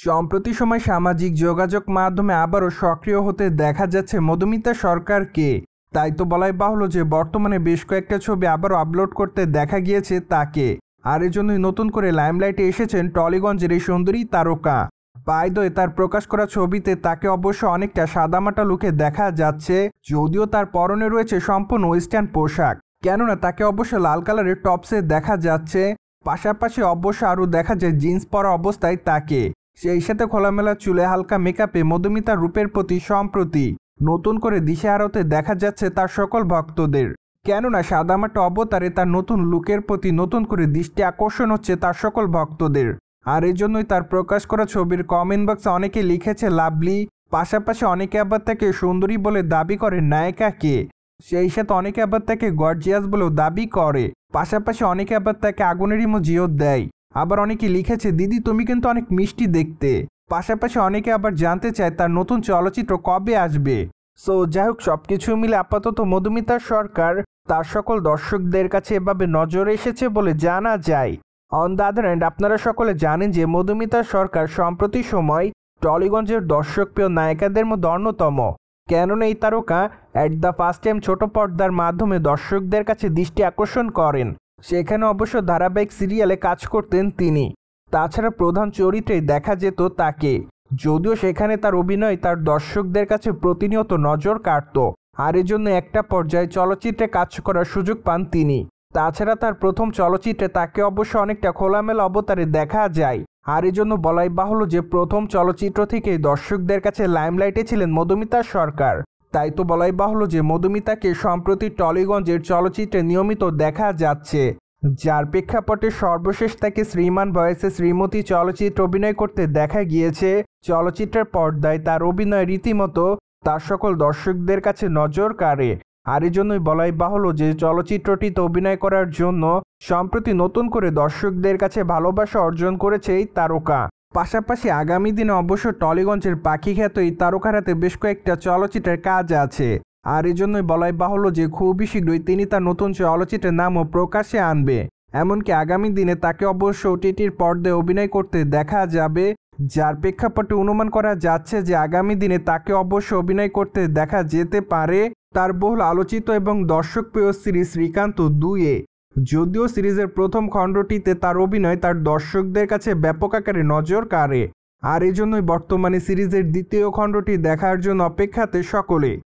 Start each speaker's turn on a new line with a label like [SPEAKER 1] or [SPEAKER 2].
[SPEAKER 1] সম্প্রতি সময় সামাজিক যোগাযোগ মাধ্যমে আবারও সক্রিয় হতে দেখা যাচ্ছে মধুমিতা সরকারকে। তাই তো বলাই বাহুল্য যে বর্তমানে বেশ কয়েকটা ছবি আবারও আপলোড করতে দেখা গিয়েছে তাকে। আর এজন্যই নতুন করে লাইমলাইটে এসেছেন টলিগঞ্জের এই সুন্দরী তারকা। পায়দয়ে তার প্রকাশ করা ছবিতে তাকে অবশ্য অনেকটা সাদামাটা লুকে দেখা যাচ্ছে, যদিও তার পরনে রয়েছে সম্পূর্ণ ওয়েস্টার্ন পোশাক। কেননা তাকে অবশ্য লাল কালারের টপসে দেখা যাচ্ছে, পাশাপাশি অবশ্য আরও দেখা যায় জিন্স পরা অবস্থায় তাকে। সেই সাথে খোলামেলা চুলে হালকা মেকআপে মধুমিতার রূপের প্রতি সম্প্রতি নতুন করে দিশেহারা হতে দেখা যাচ্ছে তার সকল ভক্তদের। কেননা সাদামাটা অবতারে তার নতুন লুকের প্রতি নতুন করে দৃষ্টি আকর্ষণ হচ্ছে তার সকল ভক্তদের। আর এই জন্যই তার প্রকাশ করা ছবির কমেন্ট বক্সে অনেকে লিখেছে লাভলি, পাশাপাশি অনেকে আবার তাকে সুন্দরী বলে দাবি করে নায়িকাকে। সেই সাথে অনেকে আবার তাকে গর্জিয়াস বলেও দাবি করে, পাশাপাশি অনেকে আবার তাকে আগুনের ইমোজিও দেয়। আবার অনেকে লিখেছে দিদি তুমি কিন্তু অনেক মিষ্টি দেখতে। পাশাপাশি অনেকে আবার জানতে চায় তার নতুন চলচ্চিত্র কবে আসবে। সো যাই হোক, সবকিছু মিলে আপাতত মধুমিতা সরকার তার সকল দর্শকদের কাছে এভাবে নজরে এসেছে বলে জানা যায়। অন দ্য আদার হ্যান্ড, আপনারা সকলে জানেন যে মধুমিতা সরকার সম্প্রতি সময় টলিগঞ্জের দর্শকপ্রিয় নায়িকাদের মধ্যে অন্যতম। কেননা এই তারকা অ্যাট দ্য ফার্স্ট টাইম ছোট পর্দার মাধ্যমে দর্শকদের কাছে দৃষ্টি আকর্ষণ করেন। সেখানে অবশ্য ধারাবাহিক সিরিয়ালে কাজ করতেন তিনি। তাছাড়া প্রধান চরিত্রে দেখা যেত তাকে, যদিও সেখানে তার অভিনয় তার দর্শকদের কাছে প্রতিনিয়ত নজর কাড়ত। আর এজন্য একটা পর্যায়ে চলচ্চিত্রে কাজ করার সুযোগ পান তিনি। তাছাড়া তার প্রথম চলচ্চিত্রে তাকে অবশ্য অনেকটা খোলামেলা অবতারে দেখা যায়। আর এজন্য বলাই বাহুল্য যে প্রথম চলচ্চিত্র থেকেই দর্শকদের কাছে লাইমলাইটে ছিলেন মধুমিতা সরকার। তাই তো বলাই বাহুল্য যে মধুমিতাকে সম্প্রতি টলিগঞ্জের চলচ্চিত্রে নিয়মিত দেখা যাচ্ছে, যার প্রেক্ষাপটে সর্বশেষ তাকে শ্রীমান বয়সে শ্রীমতী চলচ্চিত্র অভিনয় করতে দেখা গিয়েছে। চলচ্চিত্রের পর্দায় তার অভিনয় রীতিমতো তার সকল দর্শকদের কাছে নজর কাড়ে। আর এজন্যই বলাই বাহুল্য যে চলচ্চিত্রটিতে অভিনয় করার জন্য সম্প্রতি নতুন করে দর্শকদের কাছে ভালোবাসা অর্জন করেছে এই তারকা। পাশাপাশি আগামী দিনে অবশ্য টলিগঞ্জের পাখি খ্যাত এই তারকার হাতে বেশ কয়েকটা চলচ্চিত্রের কাজ আছে। আর এজন্যই বলাই বাহুল্য যে খুবই শীঘ্রই তিনি তার নতুন চলচ্চিত্রের নামও প্রকাশ্যে আনবে। এমনকি আগামী দিনে তাকে অবশ্য ওটিটির পর্দায় অভিনয় করতে দেখা যাবে, যার প্রেক্ষাপটে অনুমান করা যাচ্ছে যে আগামী দিনে তাকে অবশ্য অভিনয় করতে দেখা যেতে পারে তার বহুল আলোচিত এবং দর্শকপ্রিয় সিরিজ শ্রীকান্ত 2-এ। যদিও সিরিজের প্রথম খণ্ডটিতে তার অভিনয় তার দর্শকদের কাছে ব্যাপক আকারে নজর কাড়ে। আর এজন্যই বর্তমানে সিরিজের দ্বিতীয় খণ্ডটি দেখার জন্য অপেক্ষাতে সকলে।